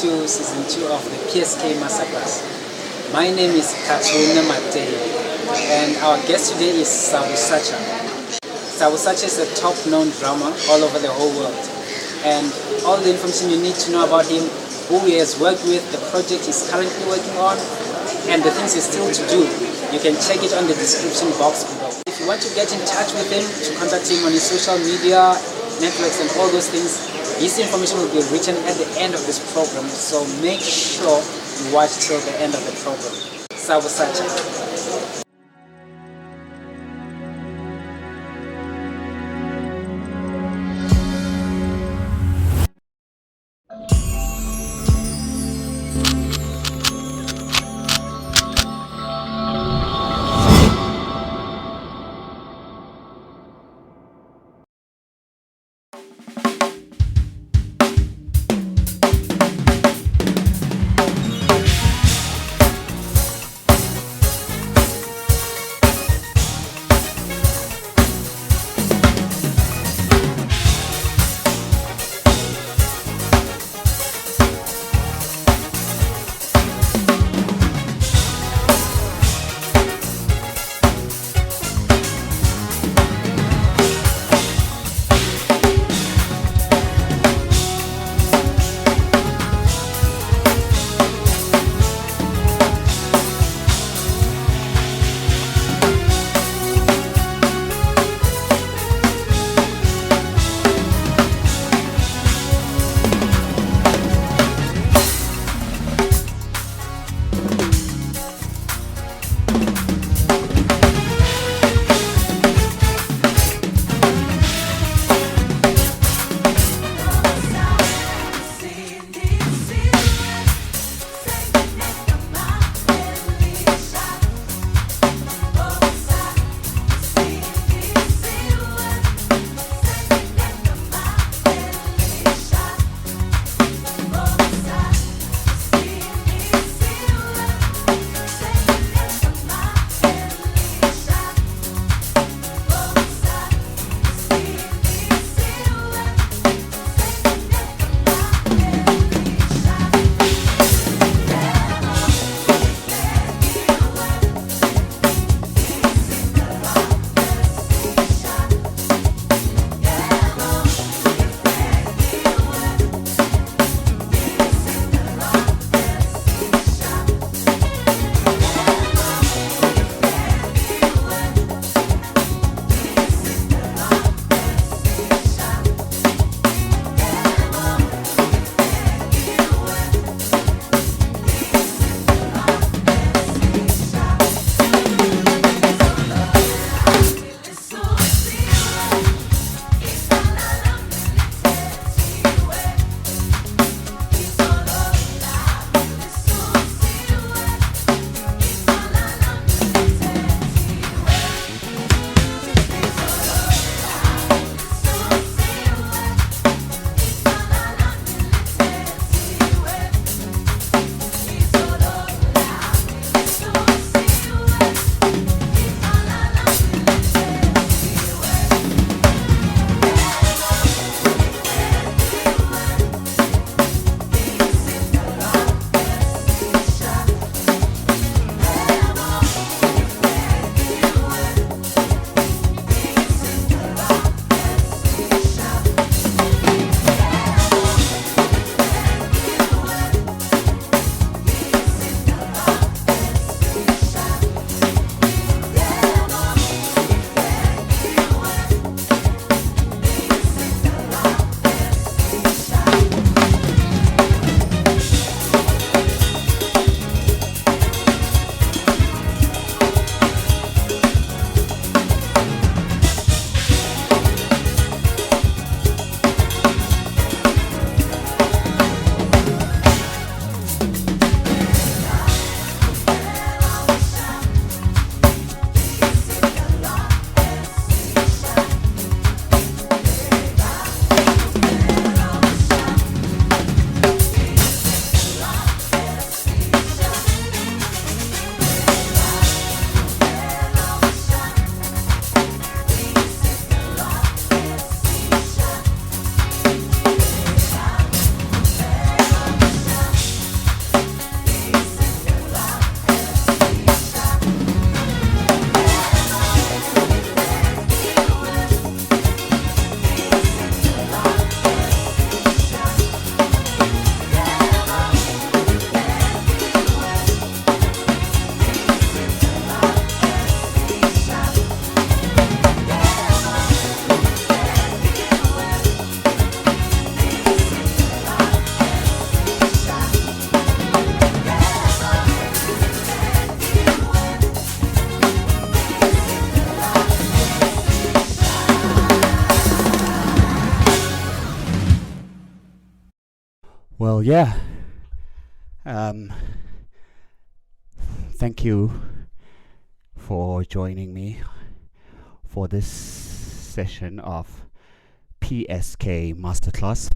to season 2 of the PSK Masterclass. My name is Matei, and our guest today is Sabu Satsha. Sabu Satsha is a top-known drummer all over the whole world, and all the information you need to know about him, who he has worked with, the project he's currently working on, and the things he's still to do, you can check it on the description box below. If you want to get in touch with him, to contact him on his social media networks and all those things, this information will be written at the end of this program, so make sure you watch till the end of the program. Sabu Satsha. Well, yeah. Um, Thank you for joining me for this session of PSK Masterclass.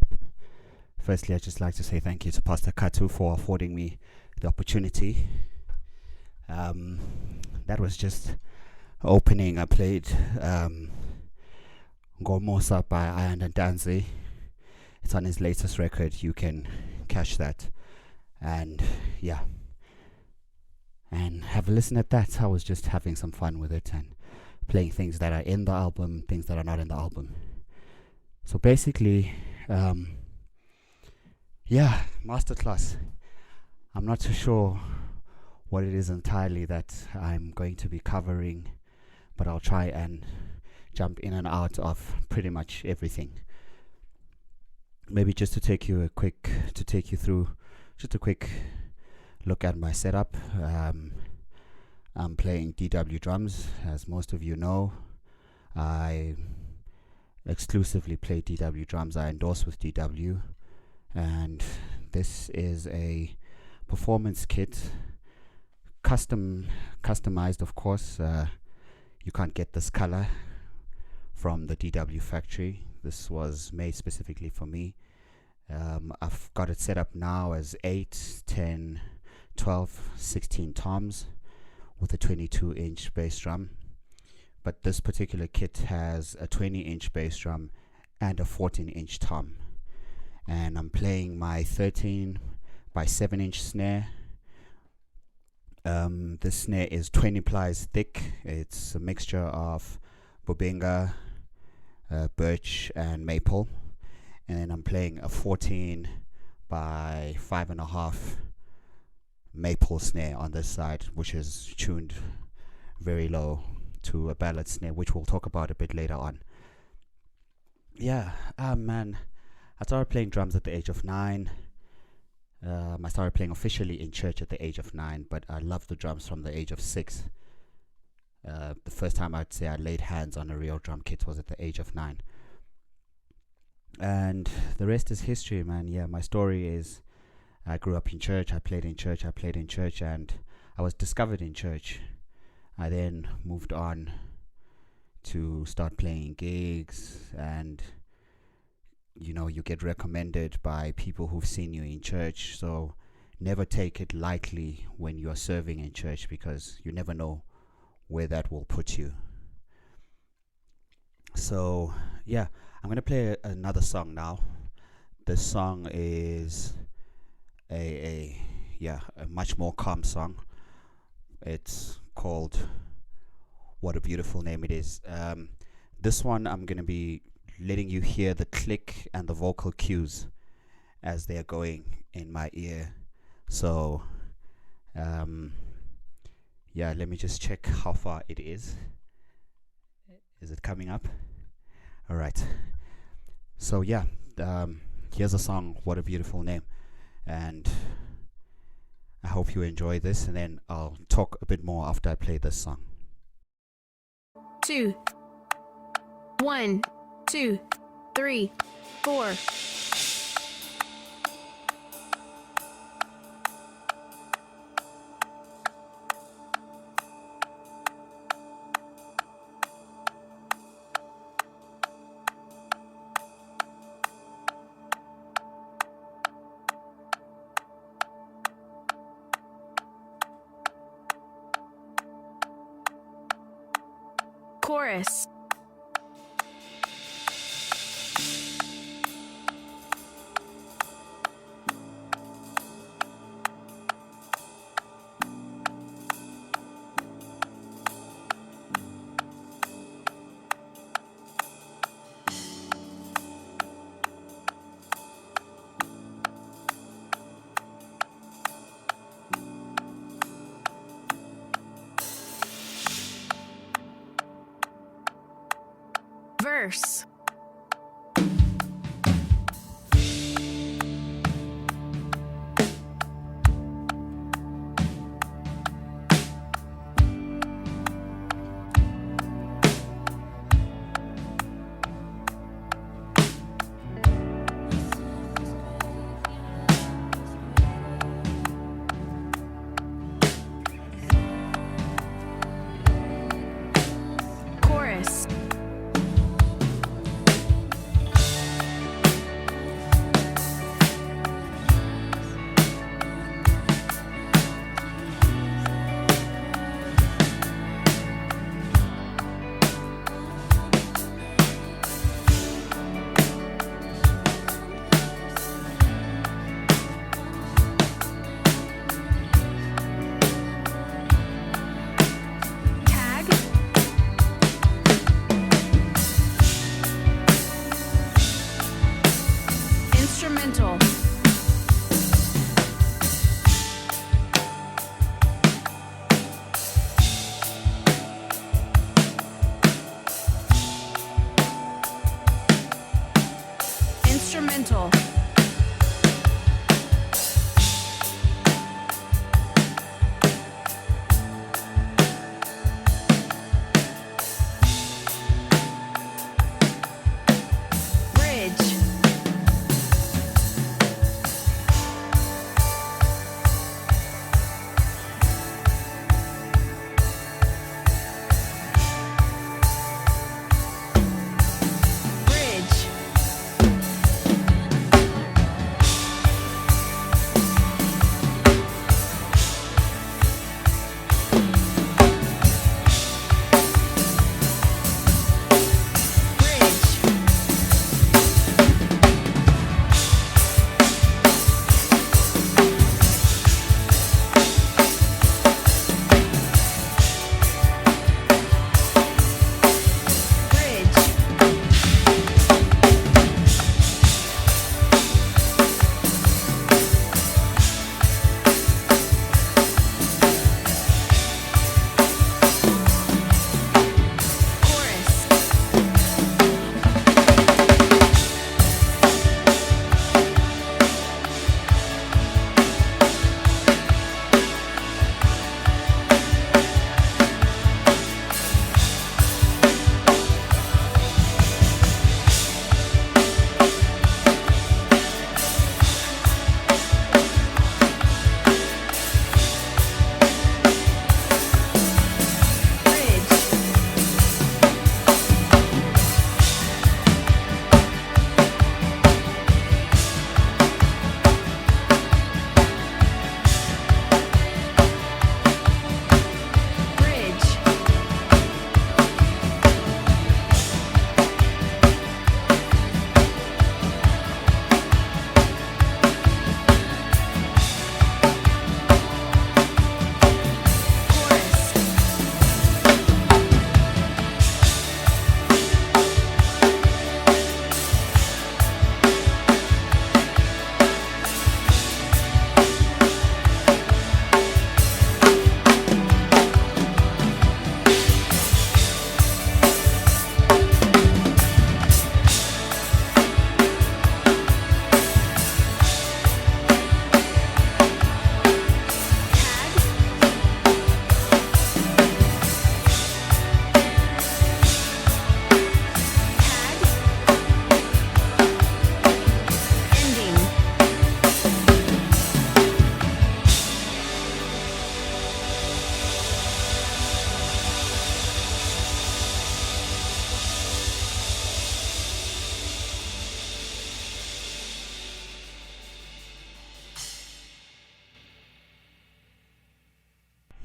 Firstly, I'd just like to say thank you to Pastor Katu for affording me the opportunity. That was just opening. I played Ngomosa by Ian and Danzi. It's on his latest record. You can catch that. And yeah. And have a listen at that. I was just having some fun with it and playing things that are in the album, things that are not in the album. So basically, Masterclass. I'm not too sure what it is entirely that I'm going to be covering, but I'll try and jump in and out of pretty much everything. Maybe just to take you through just a quick look at my setup. I'm playing DW drums, as most of you know. I exclusively play DW drums. I endorse with DW, and this is a performance kit, customized, of course. You can't get this color from the DW factory. This was made specifically for me. I've got it set up now as 8, 10, 12, 16 toms with a 22-inch bass drum. But this particular kit has a 20-inch bass drum and a 14-inch tom. And I'm playing my 13 by 7-inch snare. This snare is 20 plies thick. It's a mixture of bobenga, birch and maple. And then I'm playing a 14 by 5.5 maple snare on this side, which is tuned very low to a ballad snare, which we'll talk about a bit later on. Yeah, man, I started playing drums at the age of 9. I started playing officially in church at the age of 9, but I loved the drums from the age of 6. The first time I'd say I laid hands on a real drum kit was at the age of 9. And the rest is history, man. Yeah, my story is I grew up in church, I played in church, and I was discovered in church. I then moved on to start playing gigs, and you know, you get recommended by people who've seen you in church. So never take it lightly when you're serving in church, because you never know where that will put you. So yeah, I'm gonna play another song now. This song is a much more calm song. It's called What a Beautiful Name It Is. This one I'm gonna be letting you hear the click and the vocal cues as they're going in my ear. So let me just check how far it is. Is it coming up? All right. So here's a song, What a Beautiful Name. And I hope you enjoy this, and then I'll talk a bit more after I play this song. 2 1 2 3 4. Chorus. Verse.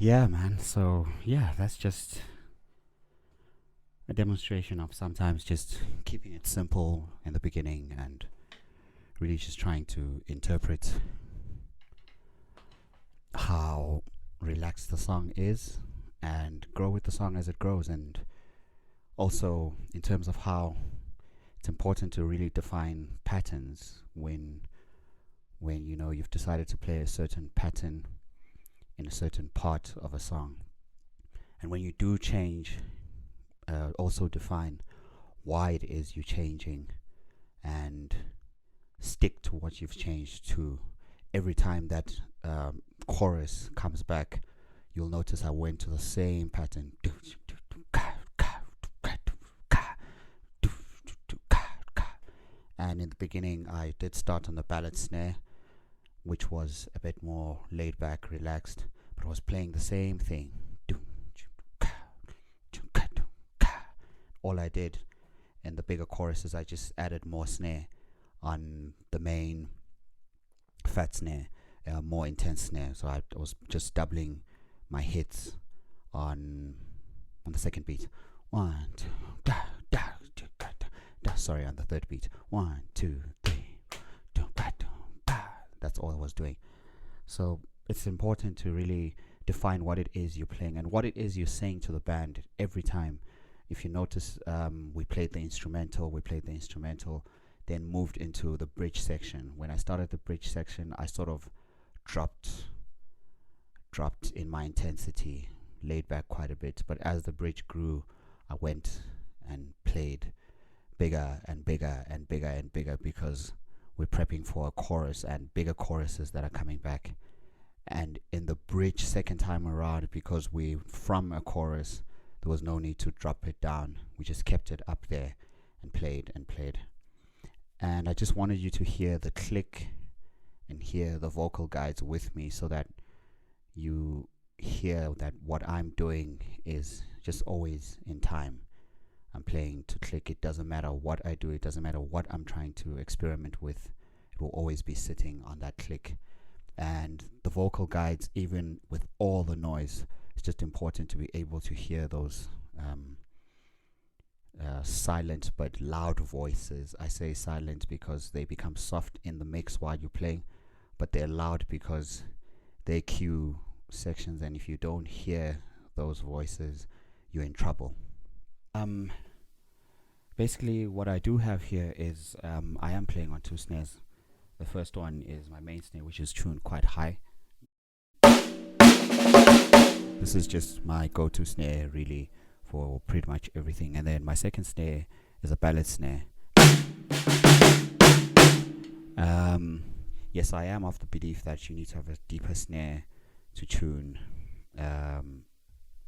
Yeah, man. So, yeah, that's just a demonstration of sometimes just keeping it simple in the beginning and really just trying to interpret how relaxed the song is and grow with the song as it grows. And also in terms of how it's important to really define patterns when you know you've decided to play a certain pattern in a certain part of a song. And when you do change, also define why it is you're changing and stick to what you've changed to. Every time that chorus comes back, you'll notice I went to the same pattern. And in the beginning I did start on the ballad snare, which was a bit more laid back, relaxed, but I was playing the same thing. All I did in the bigger choruses, I just added more snare on the main fat snare, more intense snare. So I was just doubling my hits on the second beat. 1, 2, da, da, da, da, da. Sorry, on the third beat. 1, 2, 3. That's all I was doing. So it's important to really define what it is you're playing and what it is you're saying to the band every time. If you notice, we played the instrumental, then moved into the bridge section. When I started the bridge section, I sort of dropped in my intensity, laid back quite a bit. But as the bridge grew, I went and played bigger and bigger and bigger and bigger, because we're prepping for a chorus and bigger choruses that are coming back. And in the bridge second time around, because we from a chorus, there was no need to drop it down. We just kept it up there and played and played. And I just wanted you to hear the click and hear the vocal guides with me, so that you hear that what I'm doing is just always in time. I'm playing to click. It doesn't matter what I do. It doesn't matter what I'm trying to experiment with. It will always be sitting on that click. And the vocal guides, even with all the noise, it's just important to be able to hear those silent but loud voices. I say silent because they become soft in the mix while you're playing, but they're loud because they cue sections, and if you don't hear those voices, you're in trouble. Basically what I do have here is I am playing on 2 snares. The first one is my main snare, which is tuned quite high. This is just my go-to snare really for pretty much everything. And then my second snare is a ballad snare. Yes, I am of the belief that you need to have a deeper snare to tune a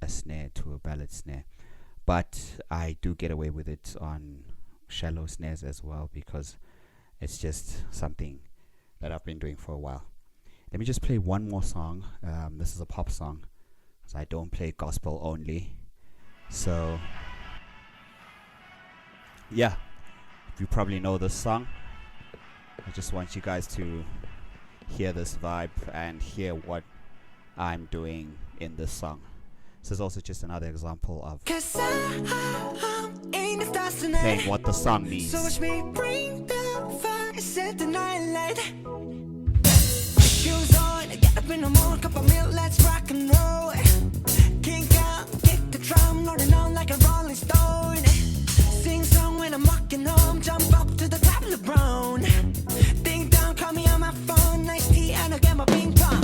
snare to a ballad snare. But I do get away with it on shallow snares as well, because it's just something that I've been doing for a while. Let me just play one more song. This is a pop song, so I don't play gospel only. So yeah, you probably know this song. I just want you guys to hear this vibe and hear what I'm doing in this song. This is also just another example of playing what the song needs. So watch me bring the fire, set the night light. Shoes on, get up in the morning, cup of milk, let's rock and roll. Kink out, kick the drum, rolling on like a rolling stone. Sing song when I'm walking home, jump up to the top of the brown. Ding dong, call me on my phone, nice tea, and I'll get my ping pong.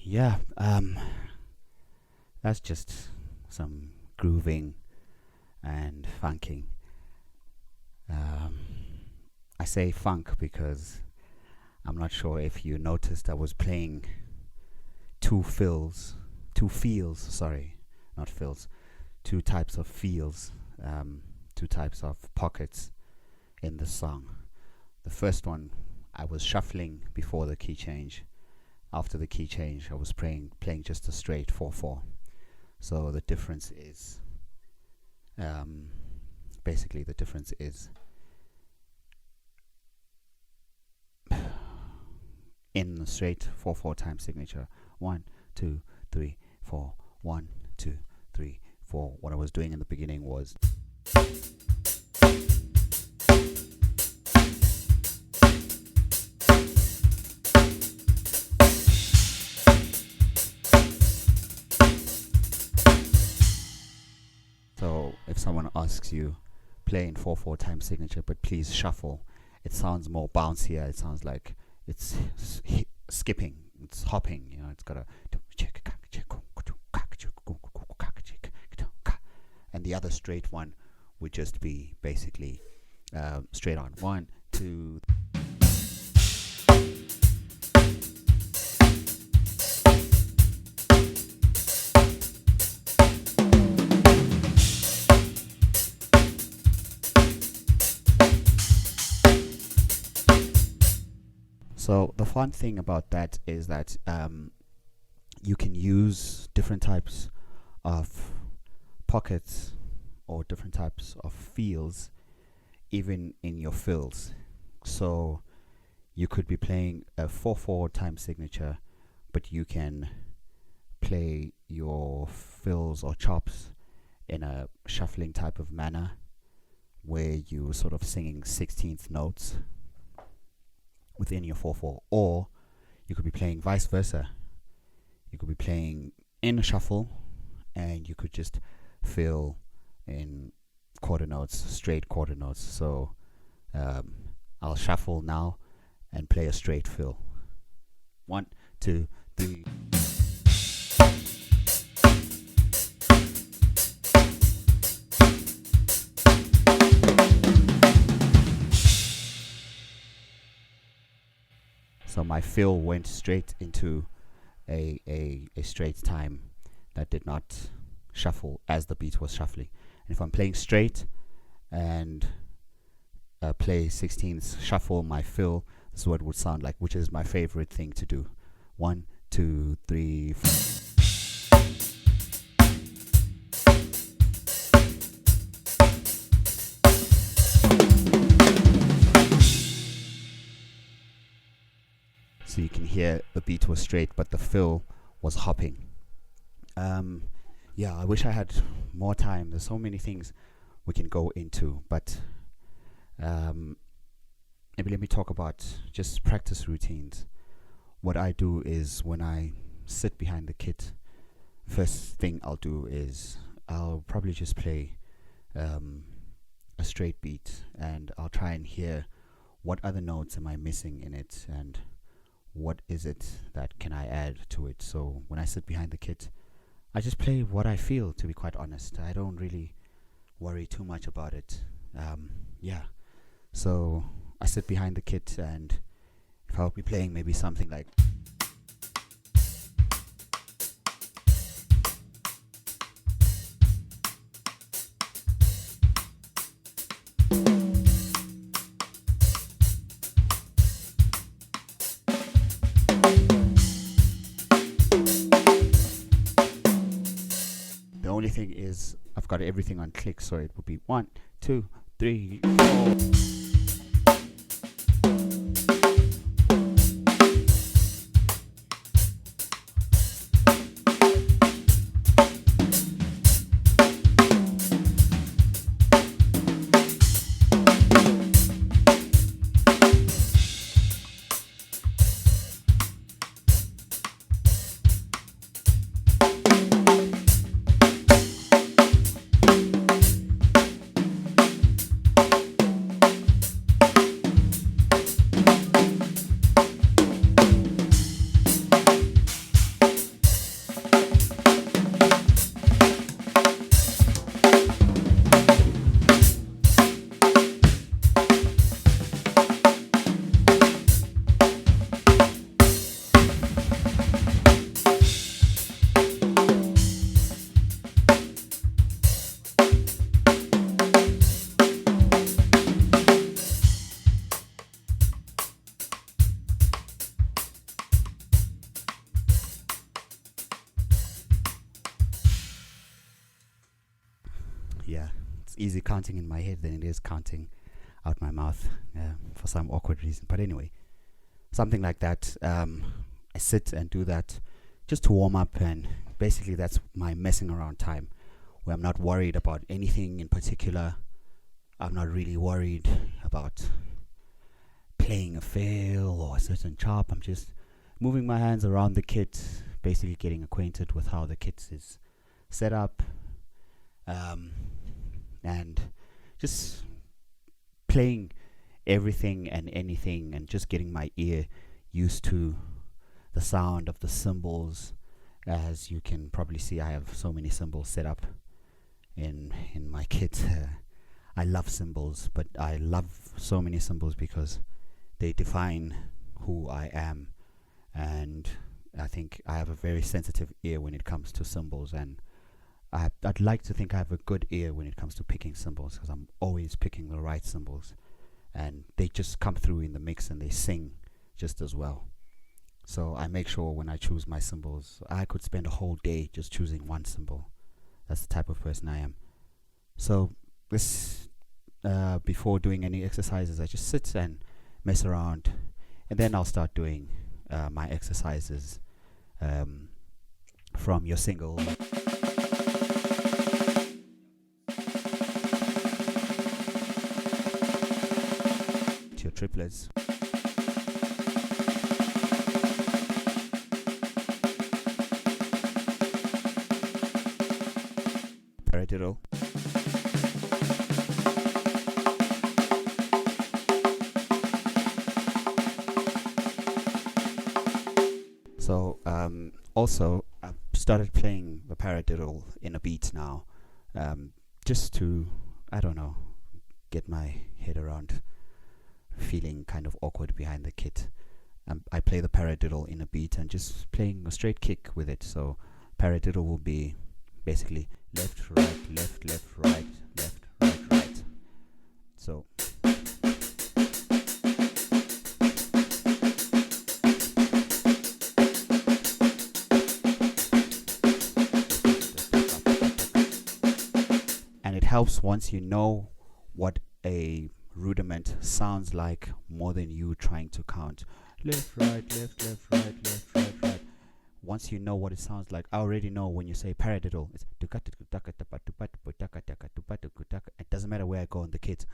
Yeah, that's just some grooving and funking. Um, I say funk because I'm not sure if you noticed I was playing two feels, sorry, not fills, two types of feels, two types of pockets in the song. The first one, I was shuffling before the key change. After the key change, I was playing just a straight 4/4. So the difference is, basically the difference is in the straight 4/4 time signature. 1, 2, 3, 4. 1, 2, 3, 4. What I was doing in the beginning was so if someone asks you play in 4/4 time signature but please shuffle, it sounds more bouncier. It sounds like it's skipping, it's hopping, you know, it's got a, and the other straight one would just be basically straight on. 1, 2. So the fun thing about that is that you can use different types of pockets or different types of feels even in your fills. So you could be playing a 4/4 time signature, but you can play your fills or chops in a shuffling type of manner where you sort of singing 16th notes within your 4/4, or you could be playing vice versa. You could be playing in a shuffle and you could just fill in quarter notes, straight quarter notes. So I'll shuffle now and play a straight fill. 1, 2, 3. So my fill went straight into a straight time that did not shuffle as the beat was shuffling. And if I'm playing straight and play 16th, shuffle my fill, this is what it would sound like, which is my favorite thing to do. 1, 2, 3, 4. So you can hear the beat was straight, but the fill was hopping. Yeah, I wish I had more time. There's so many things we can go into, but maybe let me talk about just practice routines. What I do is when I sit behind the kit, first thing I'll do is I'll probably just play a straight beat, and I'll try and hear what other notes am I missing in it, and what is it that can I add to it. So when I sit behind the kit, I just play what I feel, to be quite honest. I don't really worry too much about it. Yeah. So I sit behind the kit, and if I'll be playing maybe something like the only thing is I've got everything on click, so it would be 1, 2, 3, 4. Yeah, it's easy counting in my head than it is counting out my mouth for some awkward reason. But anyway, something like that. I sit and do that just to warm up, and basically that's my messing around time, where I'm not worried about anything in particular. I'm not really worried about playing a fill or a certain chop. I'm just moving my hands around the kit, basically getting acquainted with how the kit is set up, and just playing everything and anything, and just getting my ear used to the sound of the cymbals. As you can probably see, I have so many cymbals set up in my kit. I love cymbals, but I love so many cymbals because they define who I am, and I think I have a very sensitive ear when it comes to cymbals, and I'd like to think I have a good ear when it comes to picking cymbals, because I'm always picking the right cymbals, and they just come through in the mix and they sing just as well. So I make sure when I choose my cymbals, I could spend a whole day just choosing one cymbal. That's the type of person I am. So this before doing any exercises, I just sit and mess around, and then I'll start doing my exercises from your single to your triplets. Paradiddle. So also I've started playing the paradiddle in a beat now, just to, I don't know, get my head around feeling kind of awkward behind the kit. I play the paradiddle in a beat and just playing a straight kick with it. So paradiddle will be basically left, right, left, left, right, left, right, right. So and it helps once you know what a rudiment sounds like, more than you trying to count left, right, left, left, right, left, right, right. Once you know what it sounds like, I already know when you say paradiddle, it's it doesn't matter where I go in the kit.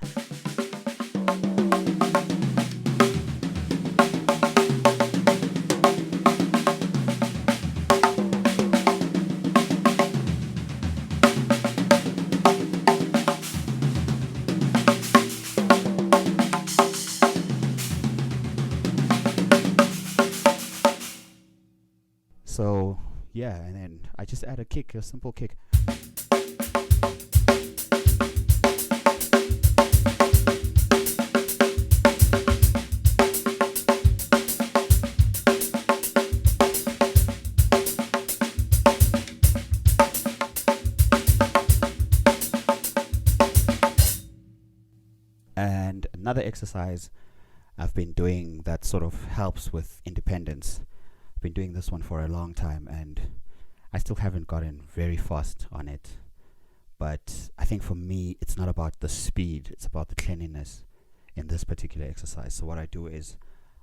So yeah, and then I just add a kick, a simple kick. And another exercise I've been doing that sort of helps with independence. I've been doing this one for a long time and I still haven't gotten very fast on it. But I think for me, it's not about the speed, it's about the cleanliness in this particular exercise. So what I do is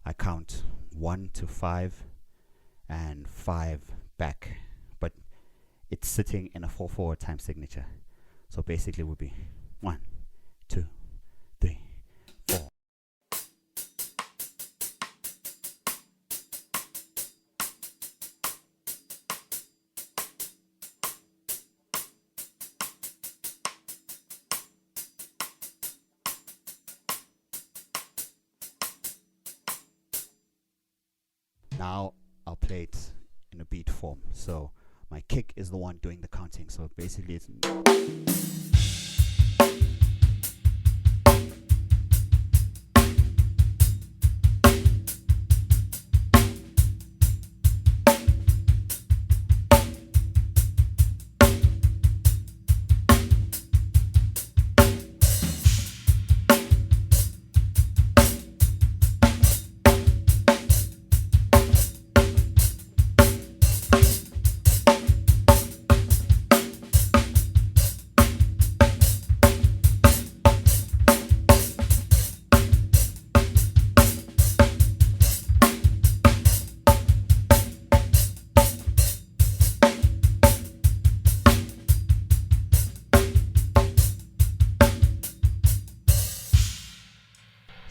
I count 1 to 5 and 5 back, but it's sitting in a 4/4 time signature. So basically it would be 1, 2, 3, 4. Now I'll play it in a beat form. So my kick is the one doing the counting. So basically it's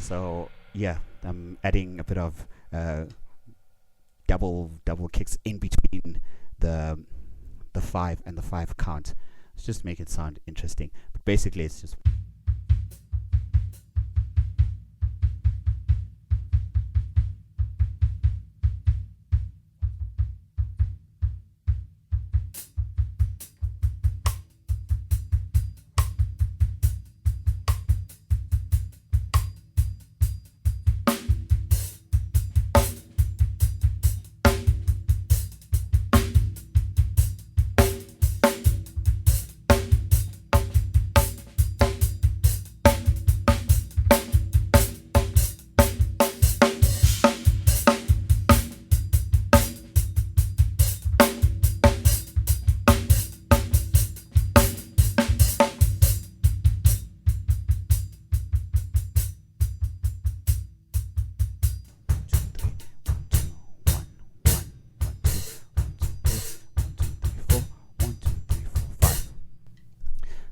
so yeah, I'm adding a bit of double kicks in between the 5 and the 5 count. Let's just make it sound interesting. But basically it's just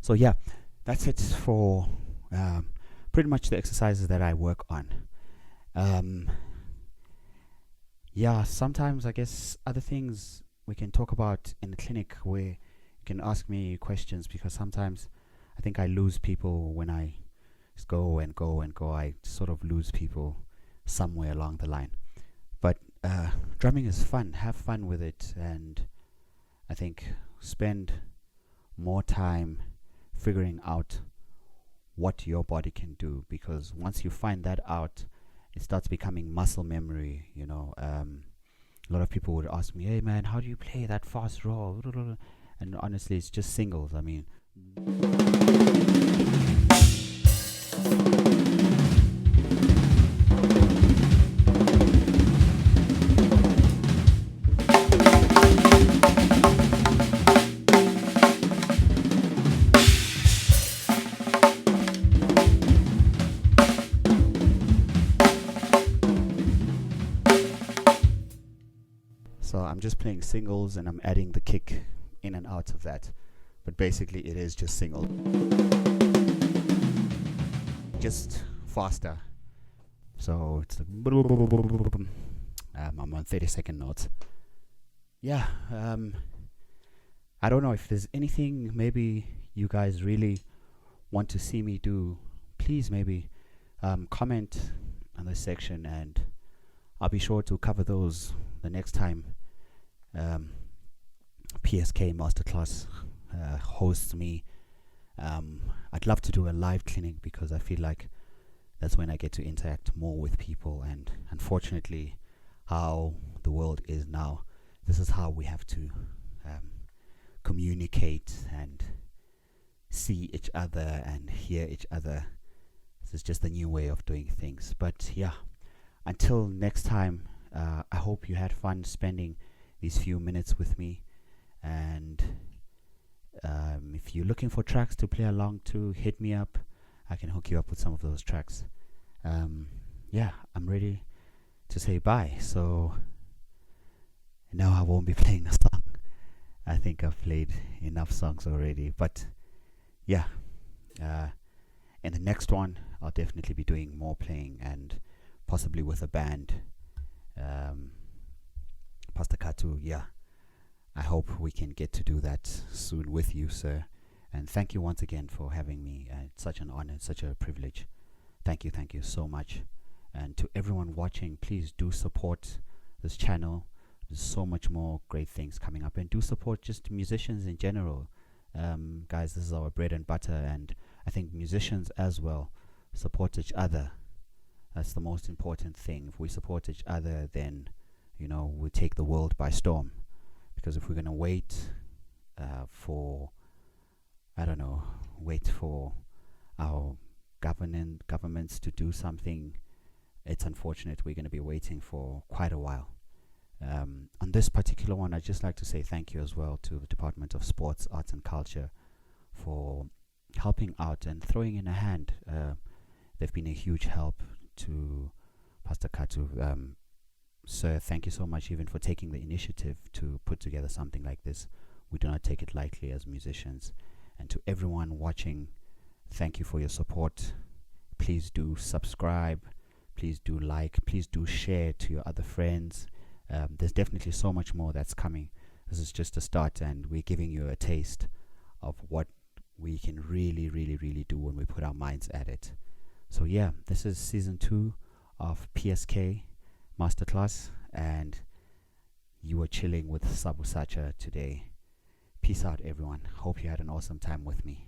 so yeah, that's it for pretty much the exercises that I work on. Yeah, sometimes I guess other things we can talk about in the clinic where you can ask me questions, because sometimes I think I lose people when I just go and go and go. I sort of lose people somewhere along the line. But drumming is fun. Have fun with it, and I think spend more time figuring out what your body can do, because once you find that out, it starts becoming muscle memory. You know, a lot of people would ask me, "Hey man, how do you play that fast roll?" And honestly, it's just singles. I mean, so I'm just playing singles and I'm adding the kick in and out of that. But basically it is just single. Just faster. So it's like I'm on 30-second notes. Yeah, I don't know if there's anything maybe you guys really want to see me do. Please maybe comment on this section and I'll be sure to cover those the next time PSK Masterclass hosts me. I'd love to do a live clinic because I feel like that's when I get to interact more with people, and unfortunately how the world is now, this is how we have to communicate and see each other and hear each other. This is just a new way of doing things. But yeah, until next time, I hope you had fun spending these few minutes with me. And if you're looking for tracks to play along to, hit me up. I can hook you up with some of those tracks. Yeah, I'm ready to say bye. So now I won't be playing a song. I think I've played enough songs already. But yeah, in the next one, I'll definitely be doing more playing, and possibly with a band. Pastor Katu, yeah. I hope we can get to do that soon with you, sir. And thank you once again for having me. It's such an honor, such a privilege. Thank you so much. And to everyone watching, please do support this channel. There's so much more great things coming up. And do support just musicians in general. Guys, this is our bread and butter. And I think musicians as well support each other. That's the most important thing. If we support each other, then, you know, we take the world by storm. Because if we're going to wait for our governments to do something, it's unfortunate. We're going to be waiting for quite a while. On this particular one, I'd just like to say thank you as well to the Department of Sports, Arts and Culture for helping out and throwing in a hand. They've been a huge help to Pastor Katu. Sir, thank you so much even for taking the initiative to put together something like this. We do not take it lightly as musicians. And to everyone watching, thank you for your support. Please do subscribe. Please do like. Please do share to your other friends. There's definitely so much more that's coming. This is just a start, and we're giving you a taste of what we can really, really, really do when we put our minds at it. So yeah, this is season 2 of PSK Masterclass, and you were chilling with Sabu Satsha today. Peace out, everyone. Hope you had an awesome time with me.